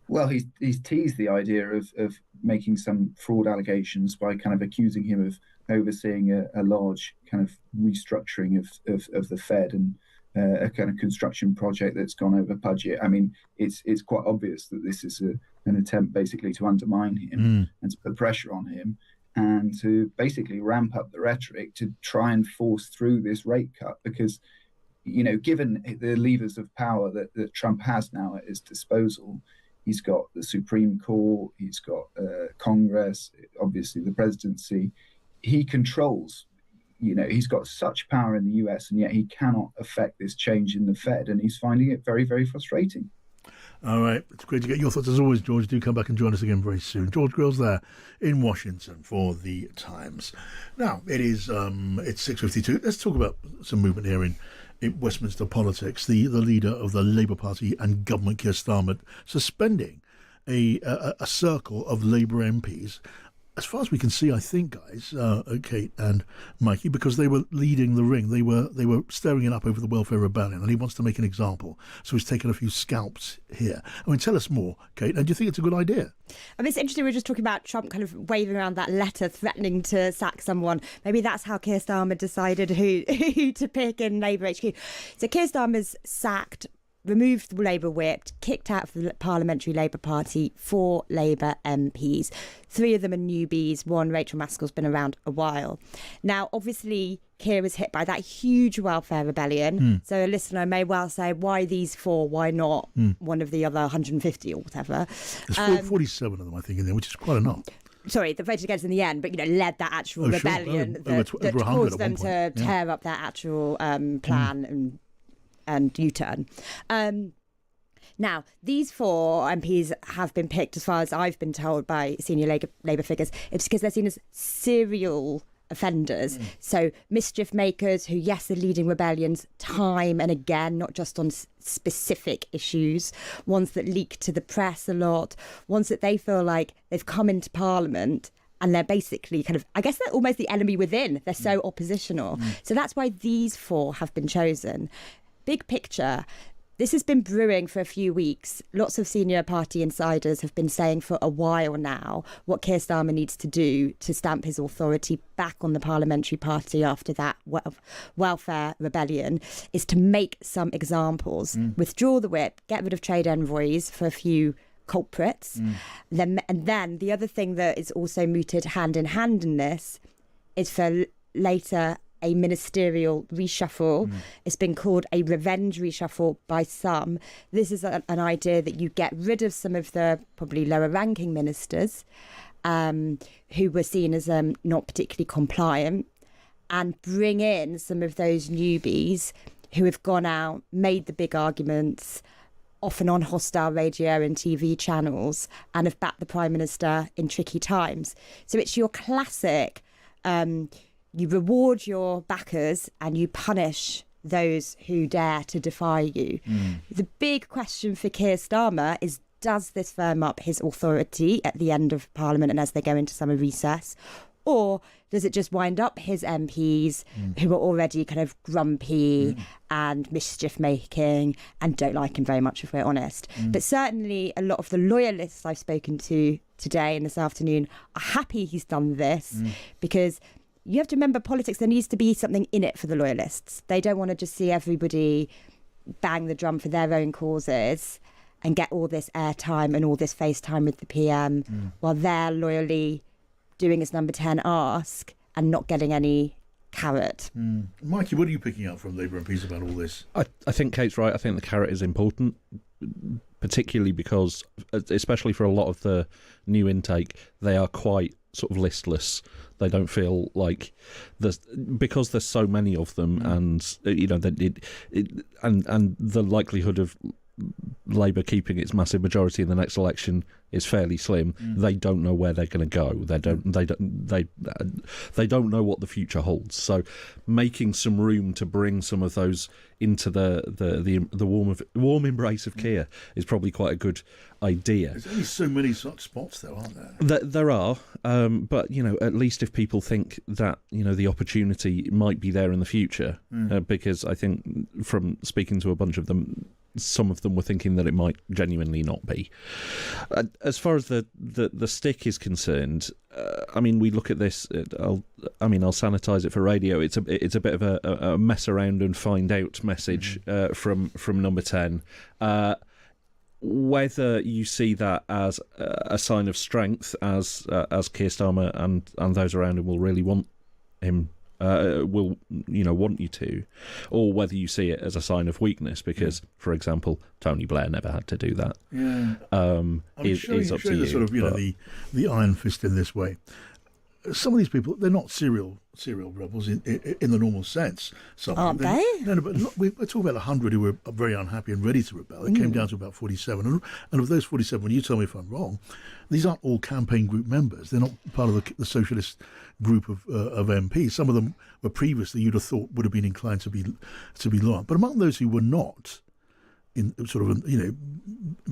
Well, he's teased the idea of making some fraud allegations by kind of accusing him of overseeing a large kind of restructuring of the Fed and a kind of construction project that's gone over budget. I mean, it's quite obvious that this is an attempt basically to undermine him and to put pressure on him and to basically ramp up the rhetoric to try and force through this rate cut because, given the levers of power that Trump has now at his disposal, he's got the Supreme Court, he's got Congress, obviously the presidency. He controls, he's got such power in the US, and yet he cannot affect this change in the Fed, and he's finding it very, very frustrating. All right. It's great to get your thoughts as always, George. Do come back and join us again very soon. George Grill's there in Washington for the Times. Now, it's 6:52. Let's talk about some movement here in Westminster politics. The leader of the Labour Party and government, Keir Starmer, suspending a circle of Labour MPs, as far as we can see, I think, guys, Kate and Mikey, because they were leading the ring. They were stirring it up over the welfare rebellion, and he wants to make an example. So he's taken a few scalps here. I mean, tell us more, Kate, and do you think it's a good idea? I mean, it's interesting, we were just talking about Trump kind of waving around that letter threatening to sack someone. Maybe that's how Keir Starmer decided who to pick in Labour HQ. So Keir Starmer's sacked, removed the Labour whip, kicked out of the Parliamentary Labour Party 4 Labour MPs. 3 of them are newbies. One, Rachel Maskell's been around a while. Now, obviously, Keir was hit by that huge welfare rebellion. So a listener may well say, why these 4? Why not one of the other 150 or whatever? There's 47 of them, I think, in there, which is quite enough. Sorry, they voted against in the end, but, led that actual rebellion that caused them to tear up their actual plan and U-turn. Now, these 4 MPs have been picked, as far as I've been told by senior Labour figures. It's because they're seen as serial offenders. So mischief makers who, yes, are leading rebellions time and again, not just on specific issues, ones that leak to the press a lot, ones that they feel like they've come into Parliament and they're basically kind of, I guess they're almost the enemy within. They're so oppositional. So that's why these four have been chosen. Big picture, this has been brewing for a few weeks. Lots of senior party insiders have been saying for a while now what Keir Starmer needs to do to stamp his authority back on the parliamentary party after that welfare rebellion is to make some examples, withdraw the whip, get rid of trade envoys for a few culprits. And then the other thing that is also mooted hand in hand in this is for later a ministerial reshuffle. It's been called a revenge reshuffle by some. This is an idea that you get rid of some of the probably lower ranking ministers who were seen as not particularly compliant, and bring in some of those newbies who have gone out, made the big arguments, often on hostile radio and TV channels, and have backed the Prime Minister in tricky times. So it's your classic, you reward your backers and you punish those who dare to defy you. The big question for Keir Starmer is, does this firm up his authority at the end of Parliament and as they go into summer recess? Or does it just wind up his MPs who are already kind of grumpy and mischief-making and don't like him very much, if we're honest? But certainly a lot of the loyalists I've spoken to today and this afternoon are happy he's done this, because you have to remember, politics, there needs to be something in it for the loyalists. They don't want to just see everybody bang the drum for their own causes and get all this airtime and all this FaceTime with the PM while they're loyally doing as number 10 ask and not getting any carrot. Mikey, what are you picking up from Labour MPs about all this? I think Kate's right. I think the carrot is important, particularly because, especially for a lot of the new intake, they are quite sort of listless. They don't feel like because there's so many of them, and and the likelihood of Labour keeping its massive majority in the next election is fairly slim. They don't know where they're going to go. They don't know what the future holds. So, making some room to bring some of those into the warm embrace of Keir is probably quite a good idea. There's only so many such spots, though, aren't there? There are, but at least if people think that the opportunity might be there in the future, because I think from speaking to a bunch of them, some of them were thinking that it might genuinely not be. As far as the stick is concerned, we look at this. I'll sanitise it for radio. It's a bit of a mess around and find out message from number 10. Whether you see that as a sign of strength, as Keir Starmer and those around him will really want him. Want you to, or whether you see it as a sign of weakness, because, for example, Tony Blair never had to do that. Is up to you. Sort of, the iron fist in this way. Some of these people, they're not serial rebels in the normal sense. Aren't they? No, but we're talking about 100 who were very unhappy and ready to rebel. It came down to about 47. And of those 47, you tell me if I'm wrong, these aren't all campaign group members. They're not part of the socialist group of MPs. Some of them were previously, you'd have thought, would have been inclined to be loyal. But among those who were not, in sort of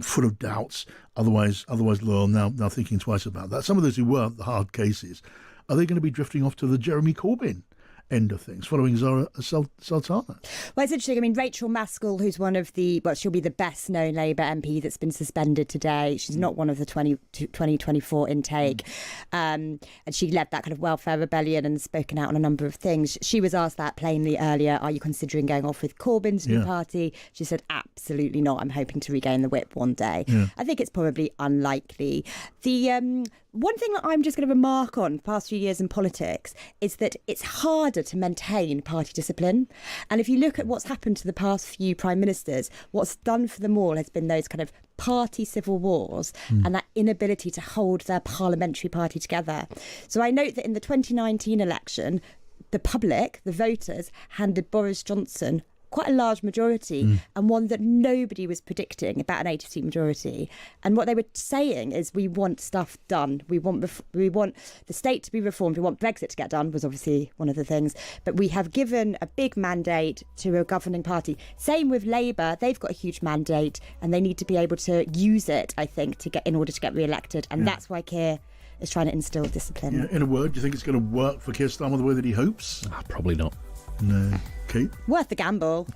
full of doubts, otherwise loyal, now thinking twice about that. Some of those who were the hard cases, are they going to be drifting off to the Jeremy Corbyn end of things, following Zara Sultana? Well, it's interesting. Rachel Maskell, who's one of she'll be the best known Labour MP that's been suspended today. She's not one of the 2024 intake. And she led that kind of welfare rebellion and spoken out on a number of things. She was asked that plainly earlier, are you considering going off with Corbyn's new party? She said, absolutely not. I'm hoping to regain the whip one day. I think it's probably unlikely. The one thing that I'm just going to remark on the past few years in politics is that it's harder to maintain party discipline. And if you look at what's happened to the past few prime ministers, what's done for them all has been those kind of party civil wars and that inability to hold their parliamentary party together. So I note that in the 2019 election, the public, the voters, handed Boris Johnson quite a large majority and one that nobody was predicting, about an 80-seat majority. And what they were saying is, we want stuff done. We want the state to be reformed. We want Brexit to get done, was obviously one of the things. But we have given a big mandate to a governing party. Same with Labour. They've got a huge mandate and they need to be able to use it, I think, in order to get re-elected. And that's why Keir is trying to instill discipline. Yeah, in a word, do you think it's going to work for Keir Starmer the way that he hopes? Probably not. No. Kate? Worth the gamble.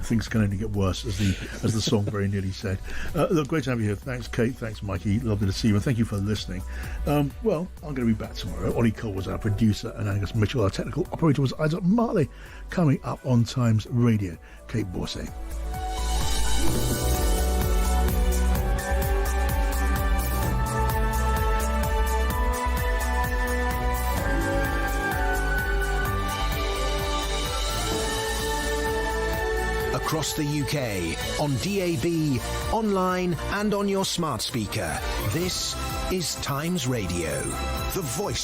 Things can only get worse, as the song very nearly said. Look, great to have you here. Thanks, Kate. Thanks, Mikey. Lovely to see you, and thank you for listening. Well, I'm going to be back tomorrow. Ollie Cole was our producer, and Angus Mitchell, our technical operator, was Isaac Marley. Coming up on Times Radio, Kate Borsay. Across the UK, on DAB, online and on your smart speaker. This is Times Radio, the voice